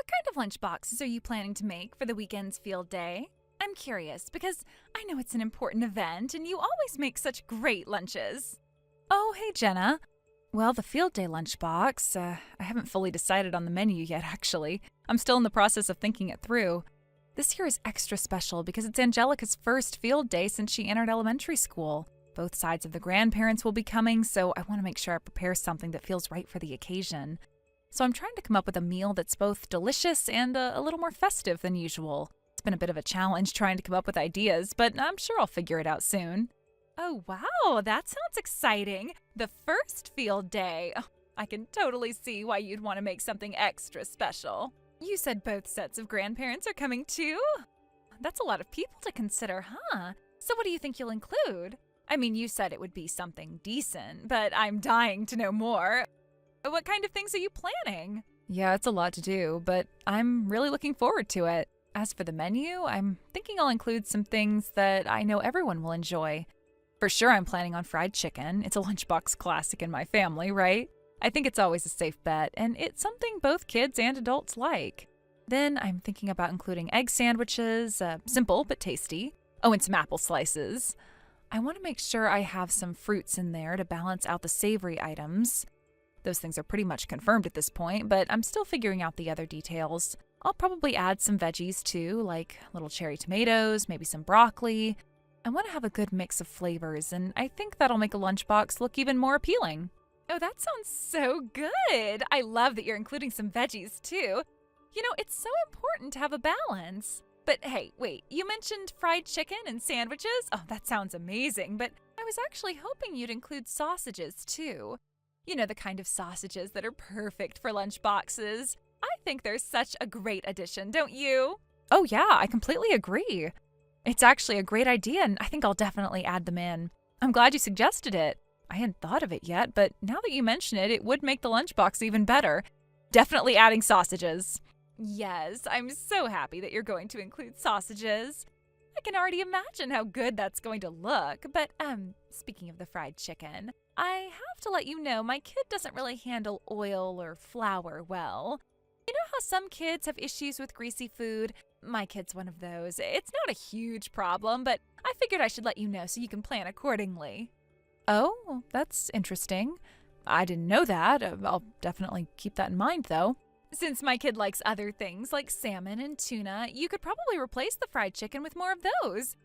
What kind of lunch boxes are you planning to make for the weekend's field day? I'm curious because I know it's an important event and you always make such great lunches. Oh, hey, Jenna. Well, the field day lunchbox, I haven't fully decided on the menu yet, actually. I'm still in the process of thinking it through. This year is extra special because it's Angelica's first field day since she entered elementary school. Both sides of the grandparents will be coming, so I want to make sure I prepare something that feels right for the occasion. So I'm trying to come up with a meal that's both delicious and a little more festive than usual. It's been a bit of a challenge trying to come up with ideas, but I'm sure I'll figure it out soon. Oh, wow, that sounds exciting. The first field day. Oh, I can totally see why you'd want to make something extra special. You said both sets of grandparents are coming too? That's a lot of people to consider, huh? So what do you think you'll include? I mean, you said it would be something decent, but I'm dying to know more. What kind of things are you planning? Yeah, it's a lot to do, but I'm really looking forward to it. As for the menu, I'm thinking I'll include some things that I know everyone will enjoy. For sure, I'm planning on fried chicken. It's a lunchbox classic in my family, right? I think it's always a safe bet, and it's something both kids and adults like. Then I'm thinking about including egg sandwiches, simple but tasty. Oh, and some apple slices. I want to make sure I have some fruits in there to balance out the savory items. Those things are pretty much confirmed at this point, but I'm still figuring out the other details. I'll probably add some veggies too, like little cherry tomatoes, maybe some broccoli. I want to have a good mix of flavors, and I think that'll make a lunchbox look even more appealing. Oh, that sounds so good! I love that you're including some veggies too. You know, it's so important to have a balance. But hey, wait, you mentioned fried chicken and sandwiches? Oh, that sounds amazing, but I was actually hoping you'd include sausages too. You know, the kind of sausages that are perfect for lunchboxes. I think they're such a great addition, don't you? Oh yeah, I completely agree. It's actually a great idea, and I think I'll definitely add them in. I'm glad you suggested it. I hadn't thought of it yet, but now that you mention it, it would make the lunchbox even better. Definitely adding sausages. Yes, I'm so happy that you're going to include sausages. I can already imagine how good that's going to look. But, speaking of the fried chicken, I have to let you know my kid doesn't really handle oil or flour well. You know how some kids have issues with greasy food? My kid's one of those. It's not a huge problem, but I figured I should let you know so you can plan accordingly. Oh, that's interesting. I didn't know that. I'll definitely keep that in mind, though. Since my kid likes other things like salmon and tuna, you could probably replace the fried chicken with more of those.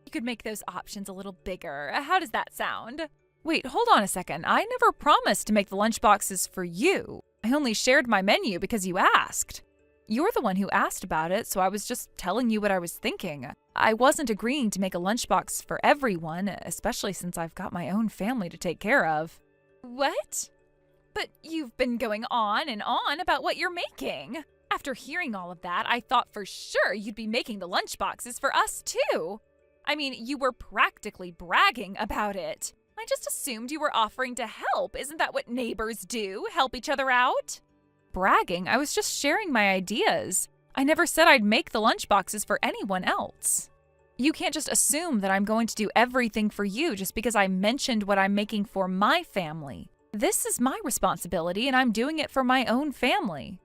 You could make those options a little bigger. How does that sound? Wait, hold on a second. I never promised to make the lunchboxes for you. I only shared my menu because you asked. You're the one who asked about it, so I was just telling you what I was thinking. I wasn't agreeing to make a lunchbox for everyone, especially since I've got my own family to take care of. What? But you've been going on and on about what you're making. After hearing all of that, I thought for sure you'd be making the lunchboxes for us too. I mean, you were practically bragging about it. I just assumed you were offering to help. Isn't that what neighbors do? Help each other out? Bragging? I was just sharing my ideas. I never said I'd make the lunchboxes for anyone else. You can't just assume that I'm going to do everything for you just because I mentioned what I'm making for my family. This is my responsibility, and I'm doing it for my own family.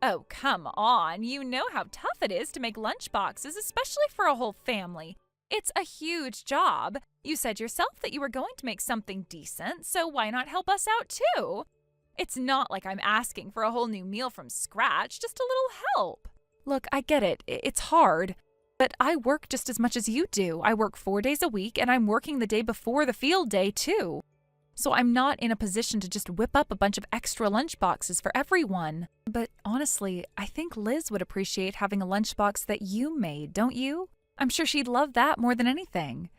Oh, come on. You know how tough it is to make lunchboxes, especially for a whole family. It's a huge job. You said yourself that you were going to make something decent, so why not help us out too? It's not like I'm asking for a whole new meal from scratch, just a little help. Look, I get it. It's hard. But I work just as much as you do. I work 4 days a week, and I'm working the day before the field day too. So I'm not in a position to just whip up a bunch of extra lunchboxes for everyone. But honestly, I think Liz would appreciate having a lunchbox that you made, don't you? I'm sure she'd love that more than anything.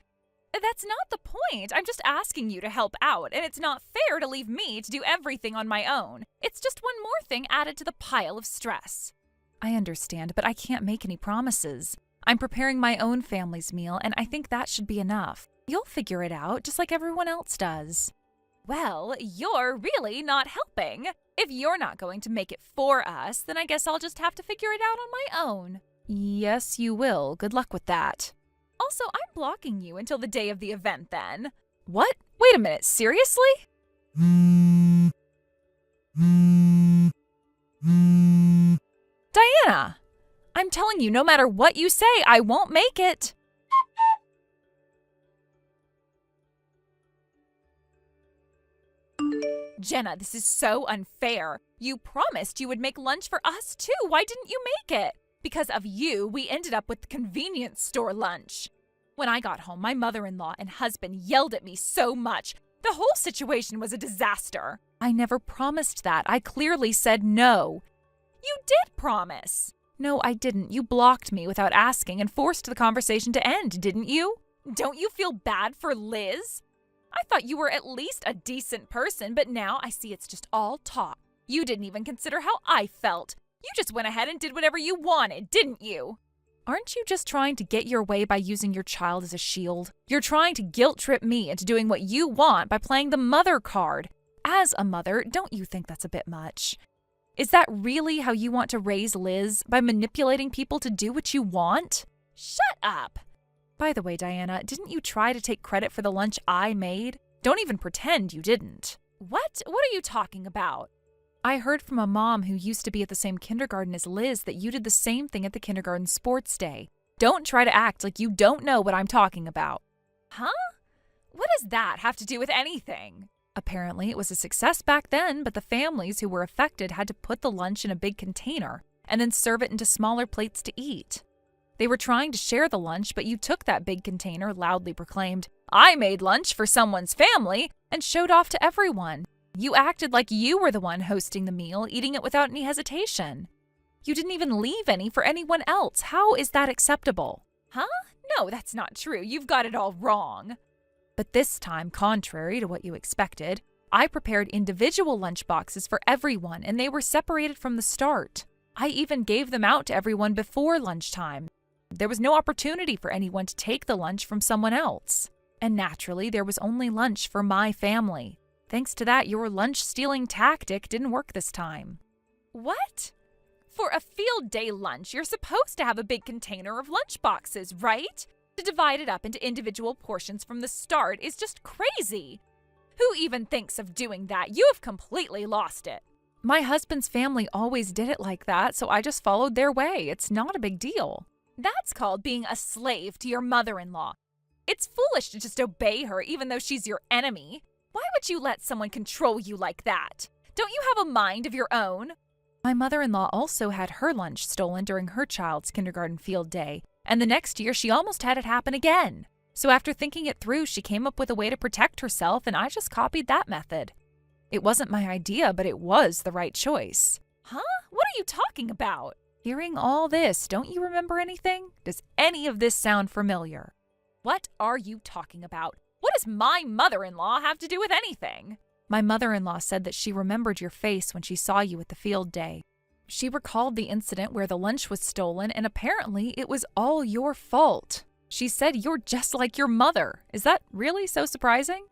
That's not the point. I'm just asking you to help out, and it's not fair to leave me to do everything on my own. It's just one more thing added to the pile of stress. I understand, but I can't make any promises. I'm preparing my own family's meal, and I think that should be enough. You'll figure it out, just like everyone else does. Well, you're really not helping. If you're not going to make it for us, then I guess I'll just have to figure it out on my own. Yes, you will. Good luck with that. Also, I'm blocking you until the day of the event then. What? Wait a minute, seriously? Diana, Jenna! I'm telling you, no matter what you say, I won't make it. Jenna, this is so unfair. You promised you would make lunch for us too. Why didn't you make it? Because of you, we ended up with convenience store lunch. When I got home, my mother-in-law and husband yelled at me so much. The whole situation was a disaster. I never promised that. I clearly said no. You did promise. No, I didn't. You blocked me without asking and forced the conversation to end, didn't you? Don't you feel bad for Liz? I thought you were at least a decent person, but now I see it's just all talk. You didn't even consider how I felt. You just went ahead and did whatever you wanted, didn't you? Aren't you just trying to get your way by using your child as a shield? You're trying to guilt-trip me into doing what you want by playing the mother card. As a mother, don't you think that's a bit much? Is that really how you want to raise Liz, by manipulating people to do what you want? Shut up! By the way, Diana, didn't you try to take credit for the lunch I made? Don't even pretend you didn't. What? What are you talking about? I heard from a mom who used to be at the same kindergarten as Liz that you did the same thing at the kindergarten sports day. Don't try to act like you don't know what I'm talking about. Huh? What does that have to do with anything? Apparently, it was a success back then, but the families who were affected had to put the lunch in a big container and then serve it into smaller plates to eat. They were trying to share the lunch, but you took that big container, loudly proclaimed, "I made lunch for someone's family," and showed off to everyone. You acted like you were the one hosting the meal, eating it without any hesitation. You didn't even leave any for anyone else. How is that acceptable? Huh? No, that's not true. You've got it all wrong. But this time, contrary to what you expected, I prepared individual lunch boxes for everyone, and they were separated from the start. I even gave them out to everyone before lunchtime. There was no opportunity for anyone to take the lunch from someone else. And naturally, there was only lunch for my family. Thanks to that, your lunch-stealing tactic didn't work this time. What? For a field day lunch, you're supposed to have a big container of lunch boxes, right? To divide it up into individual portions from the start is just crazy. Who even thinks of doing that? You have completely lost it. My husband's family always did it like that, so I just followed their way. It's not a big deal. That's called being a slave to your mother-in-law. It's foolish to just obey her even though she's your enemy. Why would you let someone control you like that? Don't you have a mind of your own? My mother-in-law also had her lunch stolen during her child's kindergarten field day, and the next year she almost had it happen again. So after thinking it through, she came up with a way to protect herself, and I just copied that method. It wasn't my idea, but it was the right choice. Huh? What are you talking about? Hearing all this, don't you remember anything? Does any of this sound familiar? What are you talking about? What does my mother-in-law have to do with anything? My mother-in-law said that she remembered your face when she saw you at the field day. She recalled the incident where the lunch was stolen, and apparently it was all your fault. She said you're just like your mother. Is that really so surprising?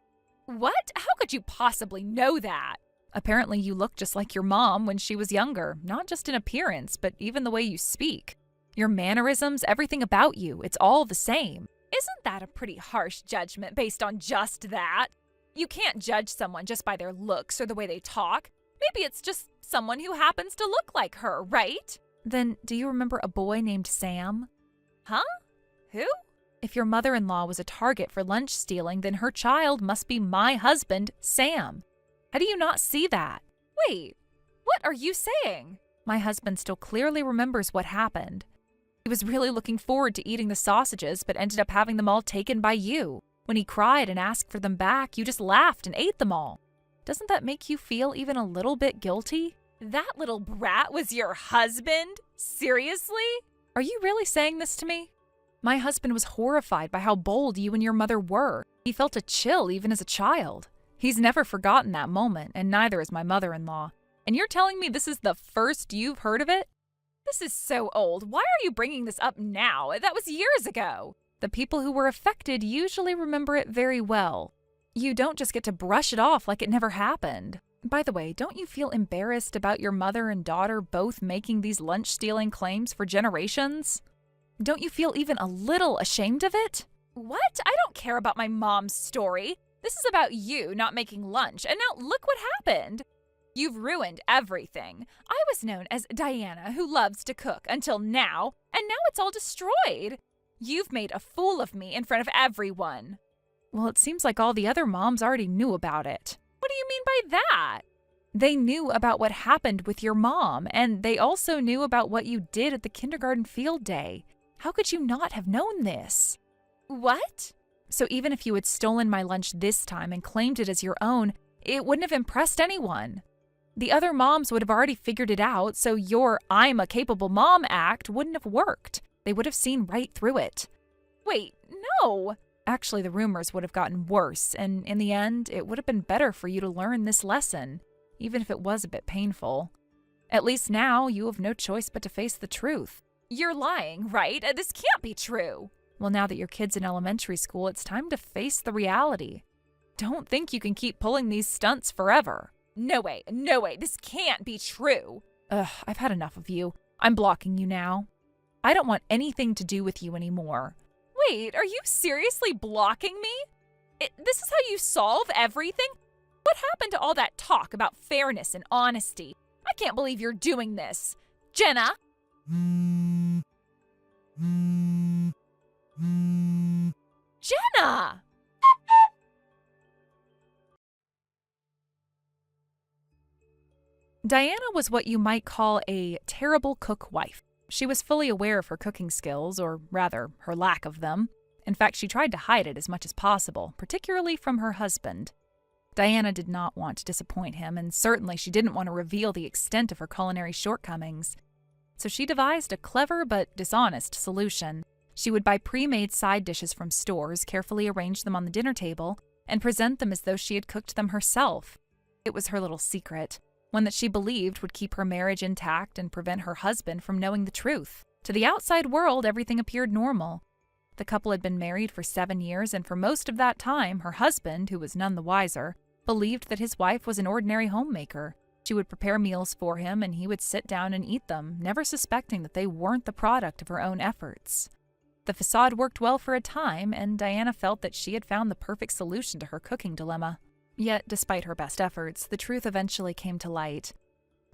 What? How could you possibly know that? Apparently you look just like your mom when she was younger, not just in appearance, but even the way you speak. Your mannerisms, everything about you, it's all the same. Isn't that a pretty harsh judgment based on just that? You can't judge someone just by their looks or the way they talk. Maybe it's just someone who happens to look like her, right? Then do you remember a boy named Sam? Huh? Who? If your mother-in-law was a target for lunch stealing, then her child must be my husband, Sam. How do you not see that? Wait, what are you saying? My husband still clearly remembers what happened. He was really looking forward to eating the sausages, but ended up having them all taken by you. When he cried and asked for them back, you just laughed and ate them all. Doesn't that make you feel even a little bit guilty? That little brat was your husband? Seriously? Are you really saying this to me? My husband was horrified by how bold you and your mother were. He felt a chill even as a child. He's never forgotten that moment, and neither is my mother-in-law. And you're telling me this is the first you've heard of it? This is so old. Why are you bringing this up now? That was years ago. The people who were affected usually remember it very well. You don't just get to brush it off like it never happened. By the way, don't you feel embarrassed about your mother and daughter both making these lunch-stealing claims for generations? Don't you feel even a little ashamed of it? What? I don't care about my mom's story. This is about you not making lunch, and now look what happened. You've ruined everything. I was known as Diana, who loves to cook, until now, and now it's all destroyed. You've made a fool of me in front of everyone." Well, it seems like all the other moms already knew about it. What do you mean by that? They knew about what happened with your mom, and they also knew about what you did at the kindergarten field day. How could you not have known this? What? So even if you had stolen my lunch this time and claimed it as your own, it wouldn't have impressed anyone. The other moms would have already figured it out, so your "I'm a capable mom" act wouldn't have worked. They would have seen right through it. Wait, no! Actually, the rumors would have gotten worse, and in the end, it would have been better for you to learn this lesson, even if it was a bit painful. At least now, you have no choice but to face the truth. You're lying, right? This can't be true. Well, now that your kid's in elementary school, it's time to face the reality. Don't think you can keep pulling these stunts forever. No way, this can't be true. I've had enough of you. I'm blocking you now. I don't want anything to do with you anymore. Wait, are you seriously blocking me? This is how you solve everything? What happened to all that talk about fairness and honesty? I can't believe you're doing this. Jenna? Jenna! Diana was what you might call a terrible cook wife. She was fully aware of her cooking skills, or rather, her lack of them. In fact, she tried to hide it as much as possible, particularly from her husband. Diana did not want to disappoint him, and certainly she didn't want to reveal the extent of her culinary shortcomings. So she devised a clever but dishonest solution. She would buy pre-made side dishes from stores, carefully arrange them on the dinner table, and present them as though she had cooked them herself. It was her little secret, one that she believed would keep her marriage intact and prevent her husband from knowing the truth. To the outside world, everything appeared normal. The couple had been married for 7 years, and for most of that time, her husband, who was none the wiser, believed that his wife was an ordinary homemaker. She would prepare meals for him, and he would sit down and eat them, never suspecting that they weren't the product of her own efforts. The facade worked well for a time, and Diana felt that she had found the perfect solution to her cooking dilemma. Yet, despite her best efforts, the truth eventually came to light.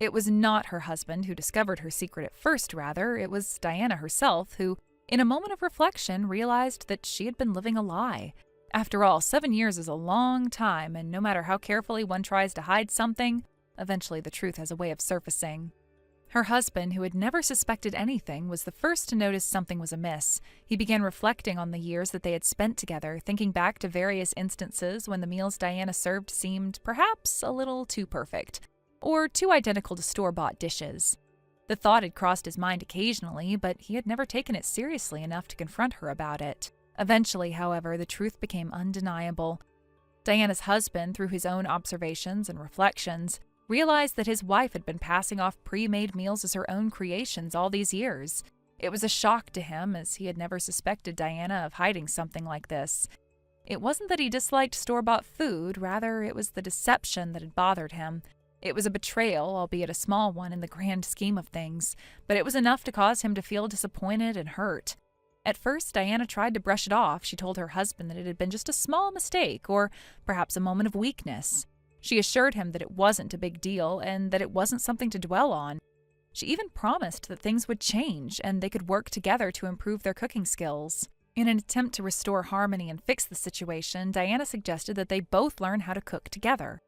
It was not her husband who discovered her secret at first, rather, it was Diana herself who, in a moment of reflection, realized that she had been living a lie. After all, 7 years is a long time, and no matter how carefully one tries to hide something, eventually the truth has a way of surfacing. Her husband, who had never suspected anything, was the first to notice something was amiss. He began reflecting on the years that they had spent together, thinking back to various instances when the meals Diana served seemed perhaps a little too perfect, or too identical to store-bought dishes. The thought had crossed his mind occasionally, but he had never taken it seriously enough to confront her about it. Eventually, however, the truth became undeniable. Diana's husband, through his own observations and reflections, realized that his wife had been passing off pre-made meals as her own creations all these years. It was a shock to him, as he had never suspected Diana of hiding something like this. It wasn't that he disliked store-bought food, rather it was the deception that had bothered him. It was a betrayal, albeit a small one in the grand scheme of things, but it was enough to cause him to feel disappointed and hurt. At first, Diana tried to brush it off. She told her husband that it had been just a small mistake, or perhaps a moment of weakness. She assured him that it wasn't a big deal and that it wasn't something to dwell on. She even promised that things would change and they could work together to improve their cooking skills. In an attempt to restore harmony and fix the situation, Diana suggested that they both learn how to cook together.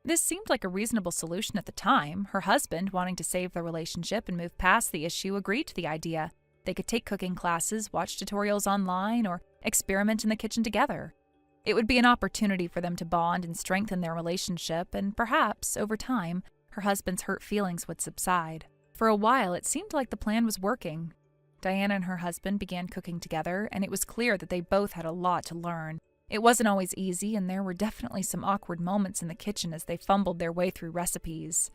This seemed like a reasonable solution at the time. Her husband, wanting to save their relationship and move past the issue, agreed to the idea. They could take cooking classes, watch tutorials online, or experiment in the kitchen together. It would be an opportunity for them to bond and strengthen their relationship, and perhaps, over time, her husband's hurt feelings would subside. For a while, it seemed like the plan was working. Diana and her husband began cooking together, and it was clear that they both had a lot to learn. It wasn't always easy, and there were definitely some awkward moments in the kitchen as they fumbled their way through recipes.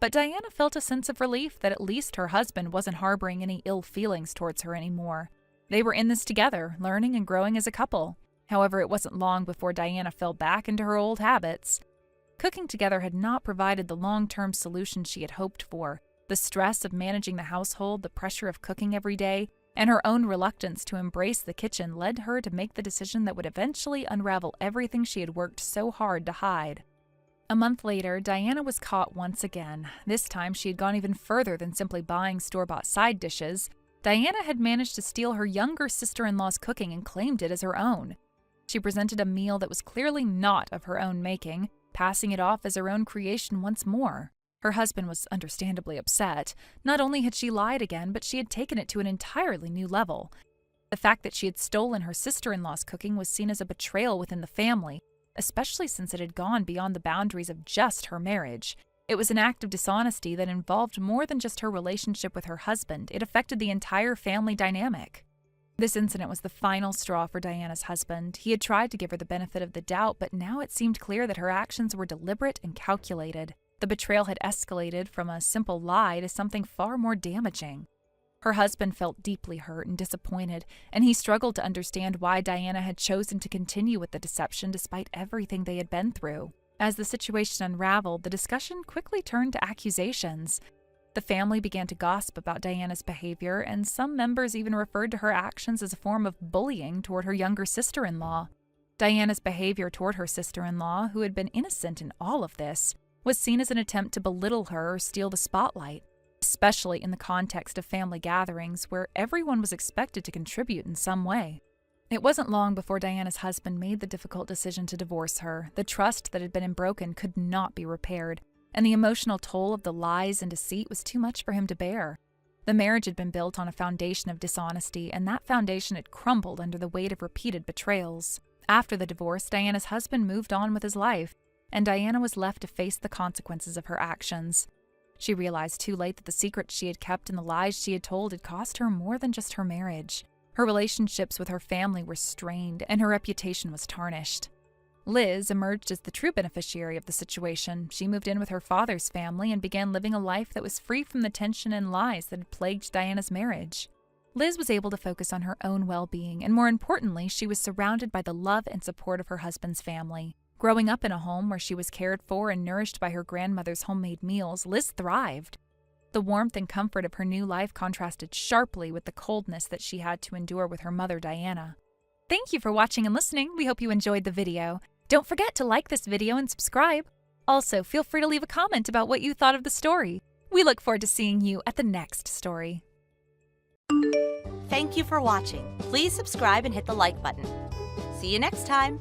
But Diana felt a sense of relief that at least her husband wasn't harboring any ill feelings towards her anymore. They were in this together, learning and growing as a couple. However, it wasn't long before Diana fell back into her old habits. Cooking together had not provided the long-term solution she had hoped for. The stress of managing the household, the pressure of cooking every day, and her own reluctance to embrace the kitchen led her to make the decision that would eventually unravel everything she had worked so hard to hide. A month later, Diana was caught once again. This time, she had gone even further than simply buying store-bought side dishes. Diana had managed to steal her younger sister-in-law's cooking and claimed it as her own. She presented a meal that was clearly not of her own making, passing it off as her own creation once more. Her husband was understandably upset. Not only had she lied again, but she had taken it to an entirely new level. The fact that she had stolen her sister-in-law's cooking was seen as a betrayal within the family, especially since it had gone beyond the boundaries of just her marriage. It was an act of dishonesty that involved more than just her relationship with her husband. It affected the entire family dynamic. This incident was the final straw for Diana's husband. He had tried to give her the benefit of the doubt, but now it seemed clear that her actions were deliberate and calculated. The betrayal had escalated from a simple lie to something far more damaging. Her husband felt deeply hurt and disappointed, and he struggled to understand why Diana had chosen to continue with the deception despite everything they had been through. As the situation unraveled, the discussion quickly turned to accusations. The family began to gossip about Diana's behavior, and some members even referred to her actions as a form of bullying toward her younger sister-in-law. Diana's behavior toward her sister-in-law, who had been innocent in all of this, was seen as an attempt to belittle her or steal the spotlight, especially in the context of family gatherings where everyone was expected to contribute in some way. It wasn't long before Diana's husband made the difficult decision to divorce her. The trust that had been broken could not be repaired, and the emotional toll of the lies and deceit was too much for him to bear. The marriage had been built on a foundation of dishonesty, and that foundation had crumbled under the weight of repeated betrayals. After the divorce, Diana's husband moved on with his life, and Diana was left to face the consequences of her actions. She realized too late that the secrets she had kept and the lies she had told had cost her more than just her marriage. Her relationships with her family were strained, and her reputation was tarnished. Liz emerged as the true beneficiary of the situation. She moved in with her father's family and began living a life that was free from the tension and lies that had plagued Diana's marriage. Liz was able to focus on her own well-being, and more importantly, she was surrounded by the love and support of her husband's family. Growing up in a home where she was cared for and nourished by her grandmother's homemade meals, Liz thrived. The warmth and comfort of her new life contrasted sharply with the coldness that she had to endure with her mother, Diana. Thank you for watching and listening. We hope you enjoyed the video. Don't forget to like this video and subscribe. Also, feel free to leave a comment about what you thought of the story. We look forward to seeing you at the next story. Thank you for watching. Please subscribe and hit the like button. See you next time.